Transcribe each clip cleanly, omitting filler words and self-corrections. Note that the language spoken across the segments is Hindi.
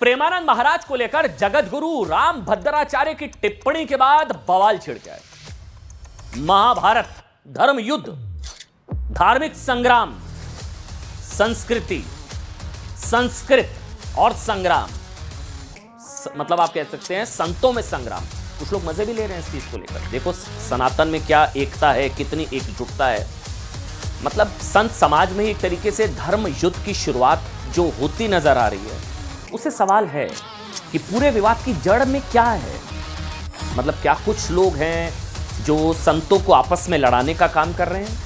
प्रेमानंद महाराज को लेकर जगत गुरु राम भद्राचार्य की टिप्पणी के बाद बवाल छिड़ गया है। महाभारत, धर्म युद्ध, धार्मिक संग्राम, संस्कृति, संस्कृत और संग्राम, मतलब आप कह सकते हैं संतों में संग्राम। कुछ लोग मजे भी ले रहे हैं इस चीज को लेकर। देखो सनातन में क्या एकता है, कितनी एकजुटता है। मतलब संत समाज में ही एक तरीके से धर्म युद्ध की शुरुआत जो होती नजर आ रही है, उसे सवाल है कि पूरे विवाद की जड़ में क्या है। मतलब क्या कुछ लोग हैं जो संतों को आपस में लड़ाने का काम कर रहे हैं?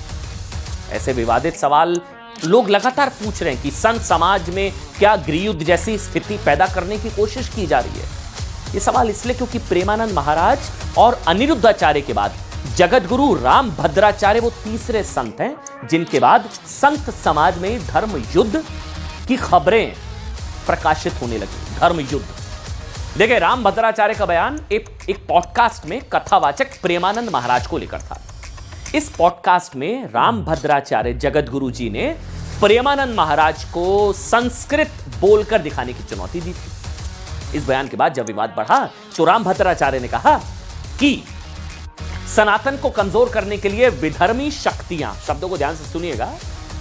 ऐसे विवादित सवाल लोग लगातार पूछ रहे हैं कि संत समाज में क्या गृहयुद्ध जैसी स्थिति पैदा करने की कोशिश की जा रही है। ये सवाल इसलिए क्योंकि प्रेमानंद महाराज और अनिरुद्धाचार्य के बाद जगत गुरु राम भद्राचार्य वो तीसरे संत हैं जिनके बाद संत समाज में धर्म युद्ध की खबरें प्रकाशित होने लगी। धर्म युद्ध, देखिए राम भद्राचार्य का बयान एक पॉडकास्ट में कथावाचक प्रेमानंद महाराज को लेकर था। इस पॉडकास्ट में राम भद्राचार्य जगत गुरु जी ने प्रेमानंद महाराज को संस्कृत बोलकर दिखाने की चुनौती दी थी। इस बयान के बाद जब विवाद बढ़ा तो राम भद्राचार्य ने कहा कि सनातन को कमजोर करने के लिए विधर्मी शक्तियां, शब्दों को ध्यान से सुनिएगा,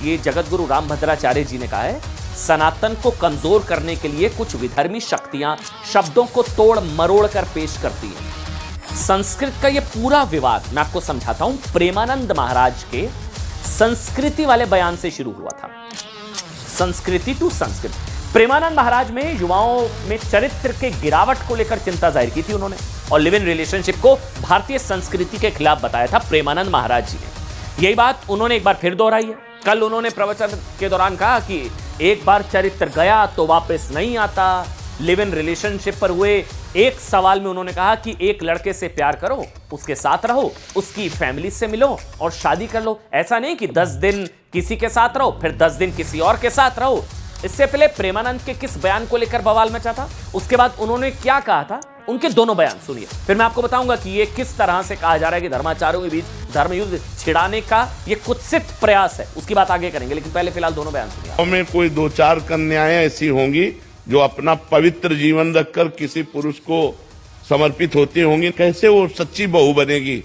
ये जगत गुरु राम भद्राचार्य जी ने कहा है, सनातन को कमजोर करने के लिए कुछ विधर्मी शक्तियां शब्दों को तोड़ मरोड़ कर पेश करती हैं। संस्कृत का ये पूरा विवाद मैं आपको समझाता हूं, प्रेमानंद महाराज के संस्कृति वाले बयान से शुरू हुआ था। संस्कृति टू संस्कृत। प्रेमानंद महाराज में युवाओं में चरित्र के गिरावट को लेकर चिंता जाहिर की थी उन्होंने, और लिव इन रिलेशनशिप को भारतीय संस्कृति के खिलाफ बताया था प्रेमानंद महाराज जी ने। यही बात उन्होंने एक बार फिर दोहराई है। कल उन्होंने प्रवचन के दौरान कहा कि एक बार चरित्र गया तो वापस नहीं आता। लिव इन रिलेशनशिप पर हुए एक सवाल में उन्होंने कहा कि एक लड़के से प्यार करो, उसके साथ रहो, उसकी फैमिली से मिलो और शादी कर लो। ऐसा नहीं कि 10 दिन किसी के साथ रहो फिर 10 दिन किसी और के साथ रहो। इससे पहले प्रेमानंद के किस बयान को लेकर बवाल मचा था, उसके बाद उन्होंने क्या कहा था, उनके दोनों बयान सुनिए, फिर मैं आपको बताऊंगा कि ये किस तरह से कहा जा रहा है कि धर्माचार्यों के बीच धर्म युद्ध छिड़ाने का ये कुत्सित प्रयास है। उसकी बात आगे करेंगे, लेकिन पहले फिलहाल दोनों बयान सुनिए। में कोई 2-4 कन्याएं ऐसी होंगी जो अपना पवित्र जीवन रखकर किसी पुरुष को समर्पित होती होंगी। कैसे वो सच्ची बहू बनेगी?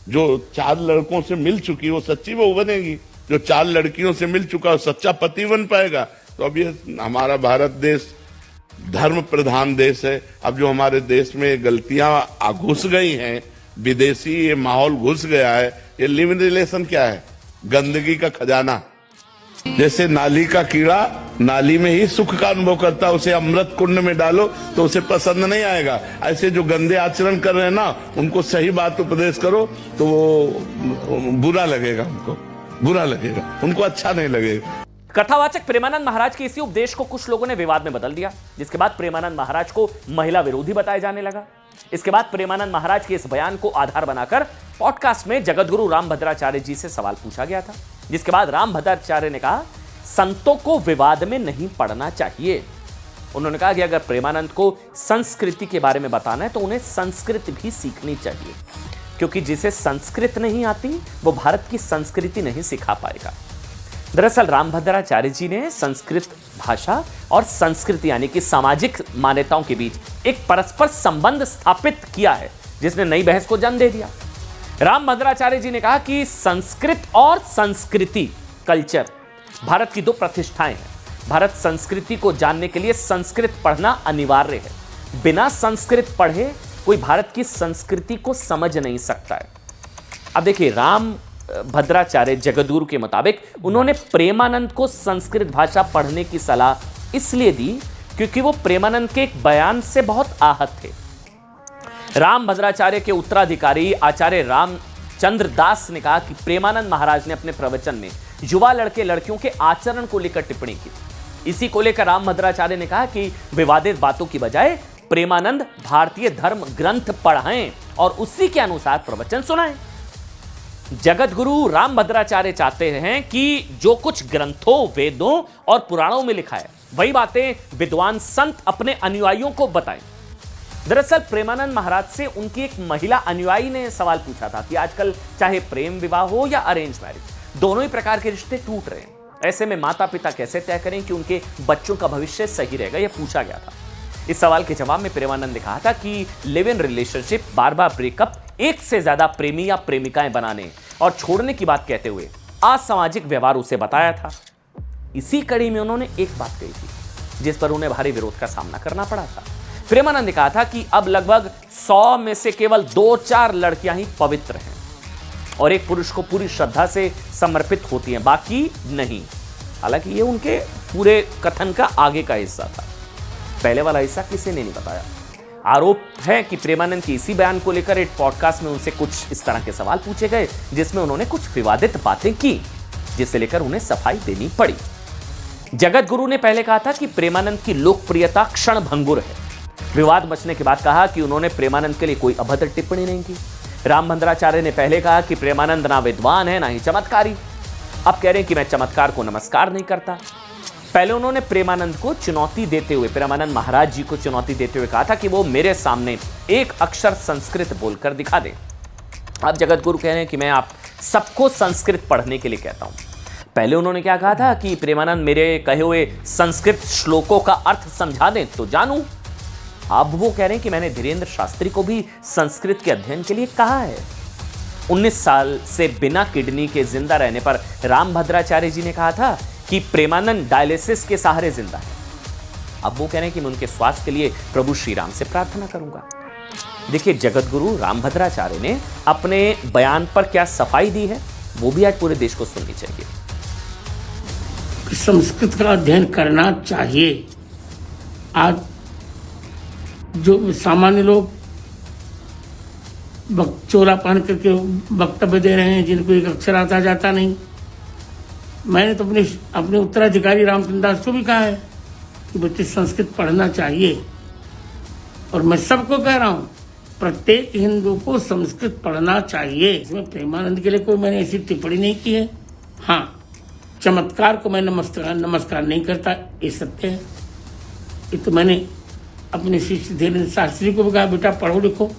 जो 4 लड़कों से मिल चुकी वो सच्ची बहू बनेगी? जो 4 लड़कियों से मिल चुका वो सच्चा पति बन पाएगा? तो अब ये हमारा भारत देश धर्म प्रधान देश है। अब जो हमारे देश में गलतियां घुस गई हैं, विदेशी ये माहौल घुस गया है, ये लिव इन रिलेशन क्या है? गंदगी का खजाना। जैसे नाली का कीड़ा नाली में ही सुख का अनुभव करता है, उसे अमृत कुंड में डालो तो उसे पसंद नहीं आएगा। ऐसे जो गंदे आचरण कर रहे हैं ना, उनको सही बात उपदेश करो तो वो बुरा लगेगा, उनको बुरा लगेगा, उनको अच्छा नहीं लगेगा। कथावाचक प्रेमानंद महाराज के इसी उपदेश को कुछ लोगों ने विवाद में बदल दिया, जिसके बाद प्रेमानंद महाराज को महिला विरोधी बताया जाने लगा। इसके बाद प्रेमानंद महाराज के इस बयान को आधार बनाकर पॉडकास्ट में जगत गुरु राम भद्राचार्य जी से सवाल पूछा गया था, जिसके बाद राम भद्राचार्य ने कहा संतों को विवाद में नहीं पड़ना चाहिए। उन्होंने कहा कि अगर प्रेमानंद को संस्कृति के बारे में बताना है तो उन्हें संस्कृत भी सीखनी चाहिए, क्योंकि जिसे संस्कृत नहीं आती वो भारत की संस्कृति नहीं सिखा पाएगा। दरअसल राम भद्राचार्य जी ने संस्कृत भाषा और संस्कृति यानी कि सामाजिक मान्यताओं के बीच एक परस्पर संबंध स्थापित किया है, जिसने नई बहस को जन्म दे दिया। राम भद्राचार्य जी ने कहा कि संस्कृत और संस्कृति, कल्चर, भारत की 2 प्रतिष्ठाएं हैं। भारत संस्कृति को जानने के लिए संस्कृत पढ़ना अनिवार्य है। बिना संस्कृत पढ़े कोई भारत की संस्कृति को समझ नहीं सकता है। अब देखिए राम भद्राचार्य जगतगुरु के मुताबिक उन्होंने प्रेमानंद को संस्कृत भाषा पढ़ने की सलाह इसलिए दी क्योंकि वो प्रेमानंद के एक बयान से बहुत आहत थे। राम भद्राचार्य के उत्तराधिकारी आचार्य रामचंद्र दास ने कहा कि प्रेमानंद महाराज ने अपने प्रवचन में युवा लड़के लड़कियों के आचरण को लेकर टिप्पणी की। इसी को लेकर राम भद्राचार्य ने कहा कि विवादित बातों की बजाय प्रेमानंद भारतीय धर्म ग्रंथ पढ़ाएं और उसी के अनुसार प्रवचन सुनाएं। जगत गुरु राम भद्राचार्य चाहते हैं कि जो कुछ ग्रंथों, वेदों और पुराणों में लिखा है वही बातें विद्वान संत अपने अनुयायियों को बताएं। दरअसल प्रेमानंद महाराज से उनकी एक महिला अनुयायी ने सवाल पूछा था कि आजकल चाहे प्रेम विवाह हो या अरेंज मैरिज, दोनों ही प्रकार के रिश्ते टूट रहे हैं। ऐसे में माता पिता कैसे तय करें कि उनके बच्चों का भविष्य सही रहेगा, यह पूछा गया था। इस सवाल के जवाब में प्रेमानंद ने कहा था कि live in relationship, bar bar breakup, एक से ज्यादा प्रेमी या प्रेमिकाएं बनाने और छोड़ने की बात कहते हुए असामाजिक व्यवहार उसे बताया था। इसी कड़ी में उन्होंने एक बात कही थी जिस पर उन्हें भारी विरोध का सामना करना पड़ा था। प्रेमानंद ने कहा था कि अब लगभग 100 में से केवल 2-4 लड़कियां ही पवित्र हैं और एक पुरुष को पूरी श्रद्धा से समर्पित होती हैं, बाकी नहीं। हालांकि ये उनके पूरे कथन का आगे का हिस्सा था, पहले वाला हिस्सा किसी ने नहीं बताया। आरोप है कि प्रेमानंद के इसी बयान को लेकर एक पॉडकास्ट में उनसे कुछ इस तरह के सवाल पूछे गए जिसमें उन्होंने कुछ विवादित बातें की, जिसे लेकर उन्हें सफाई देनी पड़ी। जगत गुरु ने पहले कहा था कि प्रेमानंद की लोकप्रियता क्षण भंगुर है। विवाद मचने के बाद कहा कि उन्होंने प्रेमानंद के लिए कोई अभद्र टिप्पणी नहीं की। रामभद्राचार्य ने पहले कहा कि प्रेमानंद ना विद्वान है ना ही चमत्कारी। अब कह रहे हैं कि मैं चमत्कार को नमस्कार नहीं करता। पहले उन्होंने प्रेमानंद को चुनौती देते हुए, प्रेमानंद महाराज जी को चुनौती देते हुए कहा था कि वो मेरे सामने एक अक्षर संस्कृत बोलकर दिखा दे। अब जगत गुरु कह रहे हैं कि मैं आप सबको संस्कृत पढ़ने के लिए कहता हूं। पहले उन्होंने क्या कहा था कि प्रेमानंद मेरे कहे हुए संस्कृत श्लोकों का अर्थ समझा दें तो जानूं। अब वो कह रहे हैं कि मैंने धीरेन्द्र शास्त्री को भी संस्कृत के अध्ययन के लिए कहा है। 19 साल से बिना किडनी के जिंदा रहने पर रामभद्राचार्य जी ने कहा था कि प्रेमानंद डायलिसिस के सहारे जिंदा है। अब वो कह रहे हैं कि मैं उनके स्वास्थ्य के लिए प्रभु श्री राम से प्रार्थना करूंगा। देखिए, जगत गुरु रामभद्राचार्य ने अपने बयान पर क्या सफाई दी है वो भी आज पूरे देश को सुननी चाहिए। संस्कृत का अध्ययन करना चाहिए। आज जो सामान्य लोग चोला पहन करके वक्तव्य दे रहे हैं जिनको एक अक्षर आता जाता नहीं। मैंने तो अपने उत्तराधिकारी रामचंद्र दास को भी कहा है कि बच्चे संस्कृत पढ़ना चाहिए, और मैं सबको कह रहा हूँ प्रत्येक हिंदू को संस्कृत पढ़ना चाहिए। इसमें प्रेमानंद के लिए कोई मैंने ऐसी टिप्पणी नहीं की है। हाँ, चमत्कार को मैं नमस्कार नहीं करता, ये सत्य है। ये तो मैंने अपने शिष्य धीरेन्द्र शास्त्री को भी कहा, बेटा पढ़ो लिखो,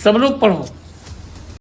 सब लोग पढ़ो।